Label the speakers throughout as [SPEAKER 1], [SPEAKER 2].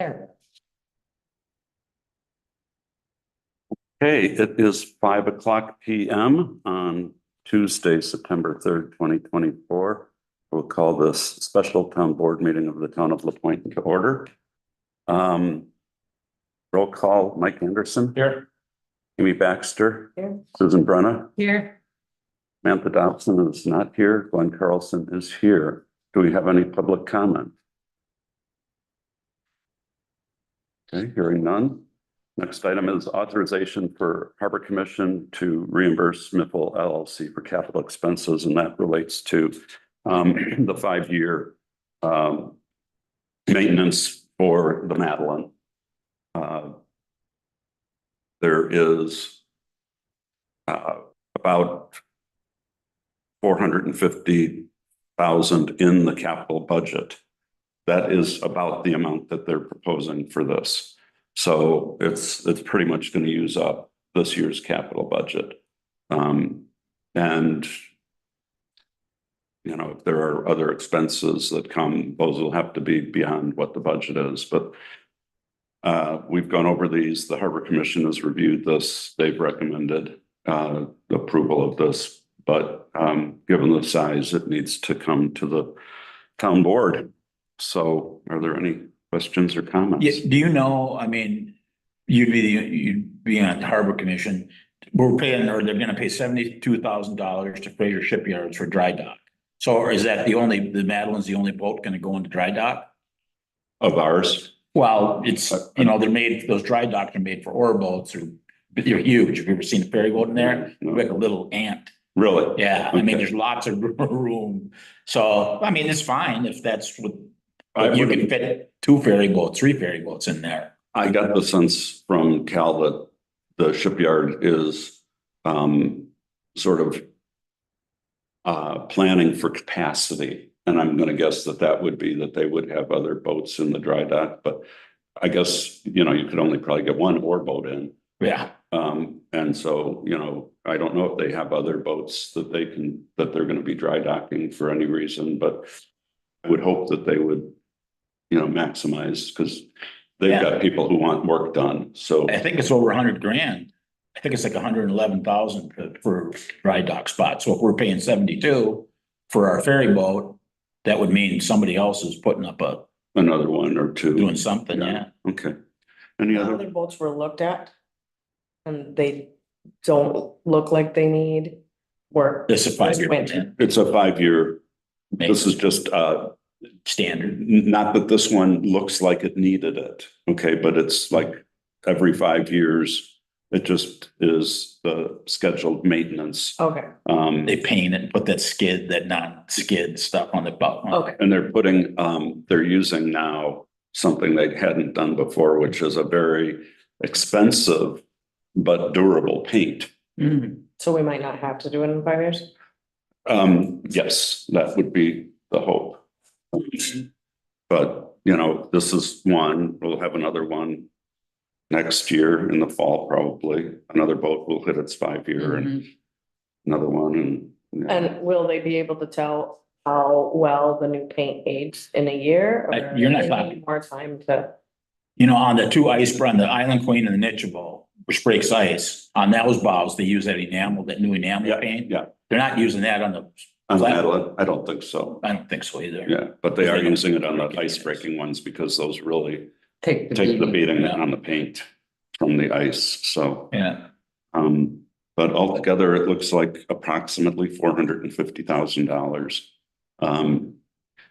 [SPEAKER 1] There.
[SPEAKER 2] Okay, it is 5:00 p.m. on Tuesday, September 3rd, 2024. We'll call this special town board meeting of the town of LaPointe to order. Roll call, Mike Anderson.
[SPEAKER 3] Here.
[SPEAKER 2] Amy Baxter.
[SPEAKER 1] Here.
[SPEAKER 2] Susan Brenna.
[SPEAKER 1] Here.
[SPEAKER 2] Samantha Dobson is not here. Glenn Carlson is here. Do we have any public comment? Okay, hearing none. Next item is authorization for Harbor Commission to reimburse Smithville LLC for capital expenses, and that relates to the 5-year maintenance for the Madeline. There is about $450,000 in the capital budget. That is about the amount that they're proposing for this. So it's pretty much going to use up this year's capital budget. And you know, if there are other expenses that come, those will have to be beyond what the budget is. But we've gone over these. The Harbor Commission has reviewed this. They've recommended approval of this, but given the size, it needs to come to the town board. So are there any questions or comments?
[SPEAKER 3] Yeah, do you know, I mean, you'd be on the Harbor Commission. We're paying, or they're gonna pay $72,000 to Fraser Shipyards for dry dock. So is that the Madeline's the only boat gonna go into dry dock?
[SPEAKER 2] Of ours?
[SPEAKER 3] Well, it's, you know, those dry docks are made for ore boats, or they're huge. Have you ever seen a ferry boat in there?
[SPEAKER 2] No.
[SPEAKER 3] Like a little ant.
[SPEAKER 2] Really?
[SPEAKER 3] Yeah, I mean,
[SPEAKER 2] Okay.
[SPEAKER 3] there's lots of room. So, I mean, it's fine if that's what, you can fit 2 ferry boats, 3 ferry boats in there.
[SPEAKER 2] I got the sense from Cal that the shipyard is sort of planning for capacity. And I'm going to guess that that would be that they would have other boats in the dry dock. But I guess, you know, you could only probably get 1 ore boat in.
[SPEAKER 3] Yeah.
[SPEAKER 2] And so, you know, I don't know if they have other boats that they're going to be dry docking for any reason, but I would hope that they would, you know, maximize, because they've got people who want work done. So
[SPEAKER 3] I think it's over $100,000. I think it's like 111,000 for dry dock spots. So if we're paying 72 for our ferry boat, that would mean somebody else is putting up
[SPEAKER 2] another 1 or 2.
[SPEAKER 3] doing something, yeah.
[SPEAKER 2] Okay. Any other?
[SPEAKER 1] Other boats were looked at. And they don't look like they need work.
[SPEAKER 3] This is 5-year
[SPEAKER 1] Winter.
[SPEAKER 3] plan,
[SPEAKER 2] It's a 5-year. This is just
[SPEAKER 3] standard.
[SPEAKER 2] not that this one looks like it needed it. Okay, but it's like every 5 years, it just is the scheduled maintenance.
[SPEAKER 1] Okay,
[SPEAKER 3] They paint it, put that non-skid stuff on the bottom.
[SPEAKER 1] okay.
[SPEAKER 2] And they're putting, they're using now something they hadn't done before, which is a very expensive but durable paint.
[SPEAKER 3] Mhm.
[SPEAKER 1] So we might not have to do it in 5 years?
[SPEAKER 2] Yes, that would be the hope. But, you know, this is one, we'll have another one next year in the fall, probably. Another boat will hit its 5-year and another one and. Yeah.
[SPEAKER 1] And will they be able to tell how well the new paint aged in a year? Or
[SPEAKER 3] You're not
[SPEAKER 1] they
[SPEAKER 3] talking-
[SPEAKER 1] need more time to,
[SPEAKER 3] You know, on the 2 ice, on the Island Queen and the Nichable, which breaks ice, on those bows, they use that new enamel paint.
[SPEAKER 2] Yeah,
[SPEAKER 3] They're not using that on the,
[SPEAKER 2] on Madeline, I don't think so.
[SPEAKER 3] I don't think so either.
[SPEAKER 2] Yeah, but they are
[SPEAKER 3] They don't
[SPEAKER 2] using it on the
[SPEAKER 3] break
[SPEAKER 2] ice
[SPEAKER 3] it.
[SPEAKER 2] breaking ones because those really
[SPEAKER 1] take
[SPEAKER 2] take the beating
[SPEAKER 3] Yeah.
[SPEAKER 2] on the paint from the ice, so.
[SPEAKER 3] Yeah.
[SPEAKER 2] But altogether, it looks like approximately $450,000.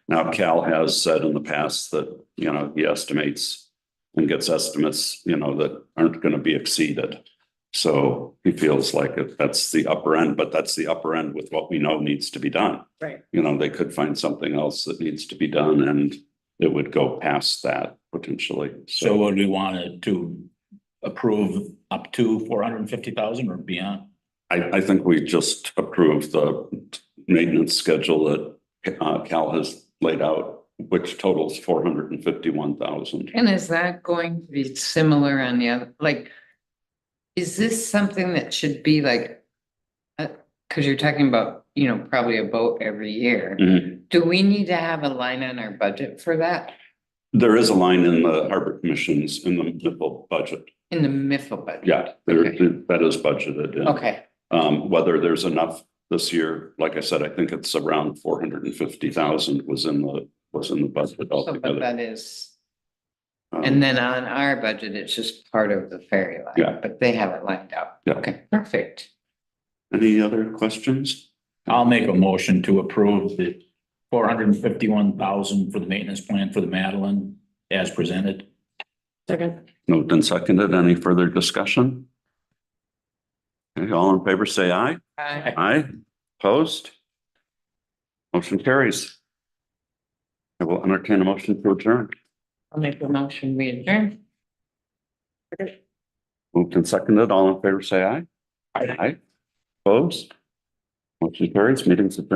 [SPEAKER 2] Now Cal has said in the past that, you know, he estimates and gets estimates, you know, that aren't going to be exceeded. So he feels like that's the upper end, but that's the upper end with what we know needs to be done.
[SPEAKER 1] Right.
[SPEAKER 2] You know, they could find something else that needs to be done and it would go past that potentially.
[SPEAKER 3] So would we want to approve up to 450,000 or beyond?
[SPEAKER 2] I think we just approved the maintenance schedule that Cal has laid out, which totals 451,000.
[SPEAKER 4] And is that going to be similar on the other, like, is this something that should be like, because you're talking about, you know, probably a boat every year.
[SPEAKER 2] Mhm.
[SPEAKER 4] Do we need to have a line on our budget for that?
[SPEAKER 2] There is a line in the Harbor Commission's in the municipal budget.
[SPEAKER 4] In the MIFA budget?
[SPEAKER 2] Yeah, that is budgeted. in.
[SPEAKER 4] Okay,
[SPEAKER 2] Whether there's enough this year, like I said, I think it's around 450,000 was in the budget
[SPEAKER 4] so but
[SPEAKER 2] altogether.
[SPEAKER 4] that is,
[SPEAKER 2] Um,
[SPEAKER 4] and then on our budget, it's just part of the ferry line.
[SPEAKER 2] Yeah.
[SPEAKER 4] But they have it lined out.
[SPEAKER 2] Yeah.
[SPEAKER 4] Okay, perfect.
[SPEAKER 2] Any other questions?
[SPEAKER 3] I'll make a motion to approve the 451,000 for the maintenance plan for the Madeline as presented.
[SPEAKER 1] Second.
[SPEAKER 2] Moved and seconded. Any further discussion? Okay, all in favor, say aye.
[SPEAKER 4] Bye.
[SPEAKER 2] Aye. Opposed? Motion carries. I will entertain a motion to adjourn.
[SPEAKER 4] I'll make the motion, we adjourn.
[SPEAKER 2] Moved and seconded. All in favor, say aye.
[SPEAKER 3] Aye.
[SPEAKER 2] Aye. Opposed? Motion carries. Meeting's adjourned.